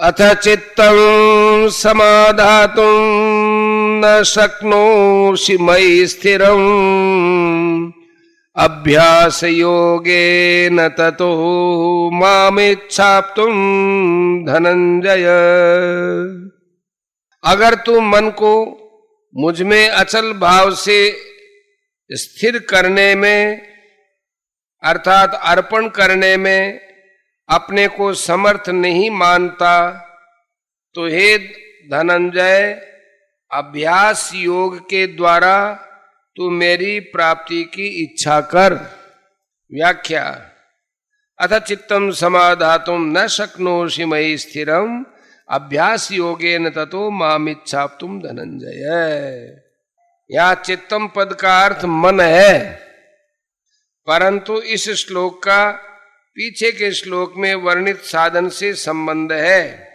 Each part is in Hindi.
अथ चित्तं समाधातुं न शक्नोषि मयि स्थिरम् अभ्यास योगेन ततो मामिच्छाप्तुं धनंजय। अगर तू मन को मुझ में अचल भाव से स्थिर करने में अर्थात अर्पण करने में अपने को समर्थ नहीं मानता तो हे धनंजय, अभ्यास योग के द्वारा तू मेरी प्राप्ति की इच्छा कर। व्याख्या। अथ चित्तं समाधातुं न शक्नोषि मयि स्थिरम् अभ्यास योगेन ततो मामिच्छाप्तुं धनंजय। यहाँ चित्तम पद का अर्थ मन है, परंतु इस श्लोक का पीछे के श्लोक में वर्णित साधन से संबंध है,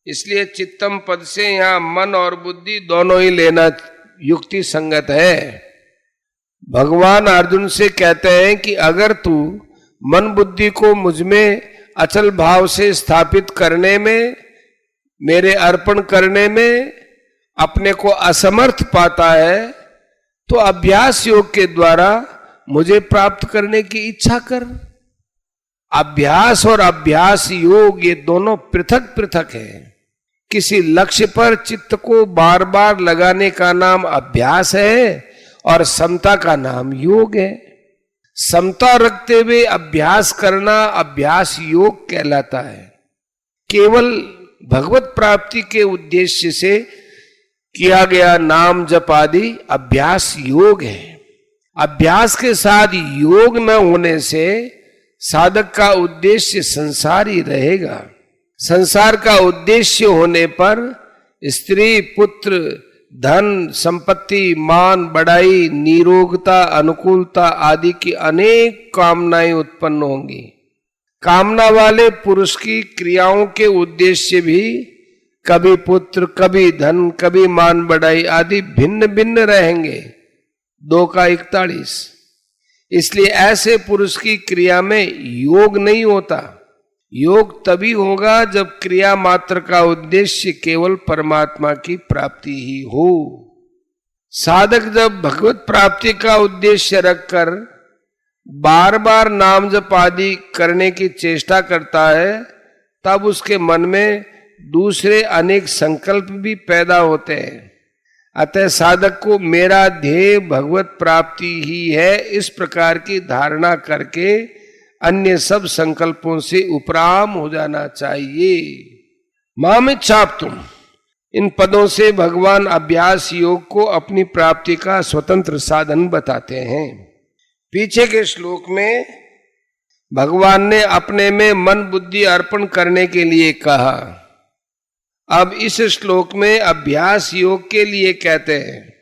इसलिए चित्तम पद से यहाँ मन और बुद्धि दोनों ही लेना युक्ति संगत है। भगवान अर्जुन से कहते हैं कि अगर तू मन बुद्धि को मुझ में अचल भाव से स्थापित करने में, मेरे अर्पण करने में अपने को असमर्थ पाता है तो अभ्यास योग के द्वारा मुझे प्राप्त करने की इच्छा कर। अभ्यास और अभ्यास योग ये दोनों पृथक पृथक है। किसी लक्ष्य पर चित्त को बार बार लगाने का नाम अभ्यास है और समता का नाम योग है। समता रखते हुए अभ्यास करना अभ्यास योग कहलाता है। केवल भगवत प्राप्ति के उद्देश्य से किया गया नाम जप आदि अभ्यास योग है। अभ्यास के साथ योग न होने से साधक का उद्देश्य संसार ही रहेगा। संसार का उद्देश्य होने पर स्त्री, पुत्र, धन, संपत्ति, मान, बढ़ाई, निरोगता, अनुकूलता आदि की अनेक कामनाएं उत्पन्न होंगी। कामना वाले पुरुष की क्रियाओं के उद्देश्य भी कभी पुत्र, कभी धन, कभी मान बढ़ाई आदि भिन्न भिन्न रहेंगे। 2 का 41। इसलिए ऐसे पुरुष की क्रिया में योग नहीं होता। योग तभी होगा जब क्रिया मात्र का उद्देश्य केवल परमात्मा की प्राप्ति ही हो। साधक जब भगवत प्राप्ति का उद्देश्य रखकर बार बार नाम जप आदि करने की चेष्टा करता है, तब उसके मन में दूसरे अनेक संकल्प भी पैदा होते हैं। अतः साधक को मेरा ध्येय भगवत प्राप्ति ही है, इस प्रकार की धारणा करके अन्य सब संकल्पों से उपराम हो जाना चाहिए। मामिच्छाप्तुं, इन पदों से भगवान अभ्यास योग को अपनी प्राप्ति का स्वतंत्र साधन बताते हैं। पीछे के श्लोक में भगवान ने अपने में मन बुद्धि अर्पण करने के लिए कहा। अब इस श्लोक में अभ्यास योग के लिए कहते हैं।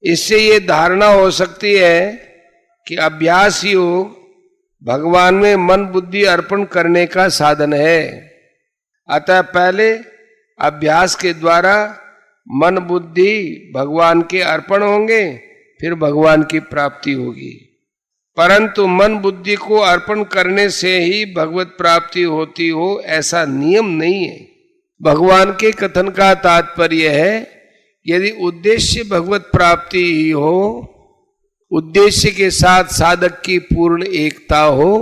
इससे ये धारणा हो सकती है कि अभ्यास योग भगवान में मन बुद्धि अर्पण करने का साधन है। अतः पहले अभ्यास के द्वारा मन बुद्धि भगवान के अर्पण होंगे, फिर भगवान की प्राप्ति होगी। परंतु मन बुद्धि को अर्पण करने से ही भगवत प्राप्ति होती हो, ऐसा नियम नहीं है। भगवान के कथन का तात्पर्य है, यदि उद्देश्य भगवत प्राप्ति ही हो, उद्देश्य के साथ साधक की पूर्ण एकता हो,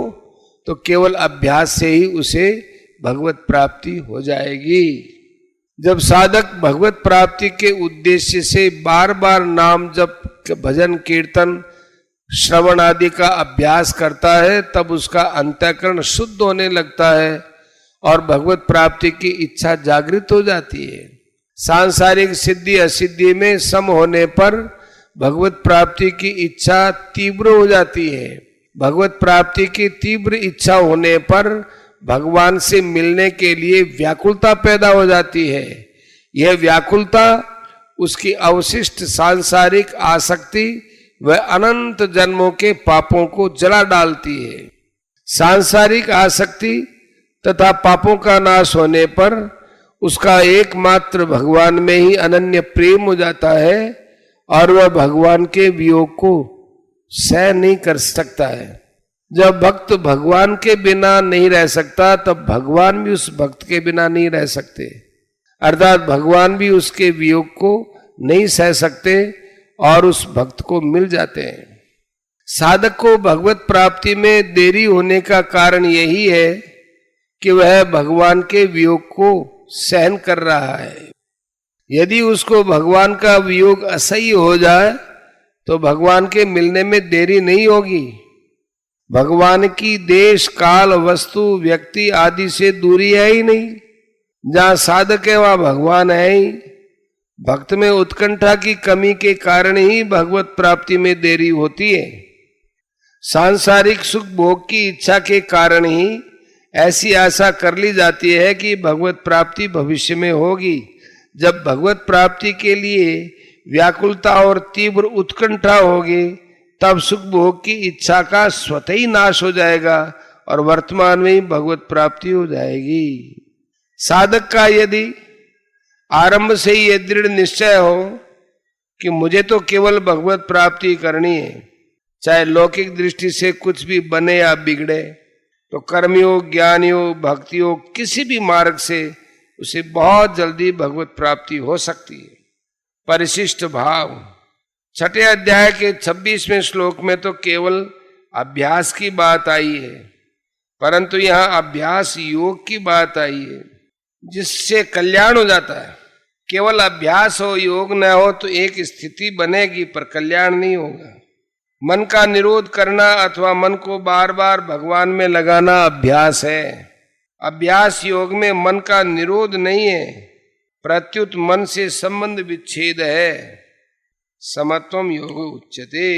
तो केवल अभ्यास से ही उसे भगवत प्राप्ति हो जाएगी। जब साधक भगवत प्राप्ति के उद्देश्य से बार बार नाम जप, भजन, कीर्तन, श्रवण आदि का अभ्यास करता है, तब उसका अंतःकरण शुद्ध होने लगता है और भगवत प्राप्ति की इच्छा जागृत हो जाती है। सांसारिक सिद्धि असिद्धि में सम होने पर भगवत प्राप्ति की इच्छा तीव्र हो जाती है। भगवत प्राप्ति की तीव्र इच्छा होने पर भगवान से मिलने के लिए व्याकुलता पैदा हो जाती है। यह व्याकुलता उसकी अवशिष्ट सांसारिक आसक्ति व अनंत जन्मों के पापों को जला डालती है। सांसारिक आसक्ति तथा पापों का नाश होने पर उसका एकमात्र भगवान में ही अनन्य प्रेम हो जाता है और वह भगवान के वियोग को सह नहीं कर सकता है। जब भक्त भगवान के बिना नहीं रह सकता तब भगवान भी उस भक्त के बिना नहीं रह सकते, अर्थात भगवान भी उसके वियोग को नहीं सह सकते और उस भक्त को मिल जाते हैं। साधक को भगवत प्राप्ति में देरी होने का कारण यही है कि वह भगवान के वियोग को सहन कर रहा है। यदि उसको भगवान का वियोग असह्य हो जाए तो भगवान के मिलने में देरी नहीं होगी। भगवान की देश काल वस्तु व्यक्ति आदि से दूरी है ही नहीं। जहां साधक है वहां भगवान है ही। भक्त में उत्कंठा की कमी के कारण ही भगवत प्राप्ति में देरी होती है। सांसारिक सुख भोग की इच्छा के कारण ही ऐसी आशा कर ली जाती है कि भगवत प्राप्ति भविष्य में होगी। जब भगवत प्राप्ति के लिए व्याकुलता और तीव्र उत्कंठा होगी तब सुख भोग की इच्छा का स्वतः ही नाश हो जाएगा और वर्तमान में ही भगवत प्राप्ति हो जाएगी। साधक का यदि आरंभ से ही यह दृढ़ निश्चय हो कि मुझे तो केवल भगवत प्राप्ति करनी है, चाहे लौकिक दृष्टि से कुछ भी बने या बिगड़े, तो कर्मयोग ज्ञानयोग भक्तियोग किसी भी मार्ग से उसे बहुत जल्दी भगवत प्राप्ति हो सकती है। परिशिष्ट भाव, छठे अध्याय के 26वें श्लोक में तो केवल अभ्यास की बात आई है, परंतु यहाँ अभ्यास योग की बात आई है जिससे कल्याण हो जाता है। केवल अभ्यास हो योग न हो तो एक स्थिति बनेगी पर कल्याण नहीं होगा। मन का निरोध करना अथवा मन को बार बार भगवान में लगाना अभ्यास है। अभ्यास योग में मन का निरोध नहीं है, प्रत्युत मन से संबंध विच्छेद है। समत्वम योग उच्यते।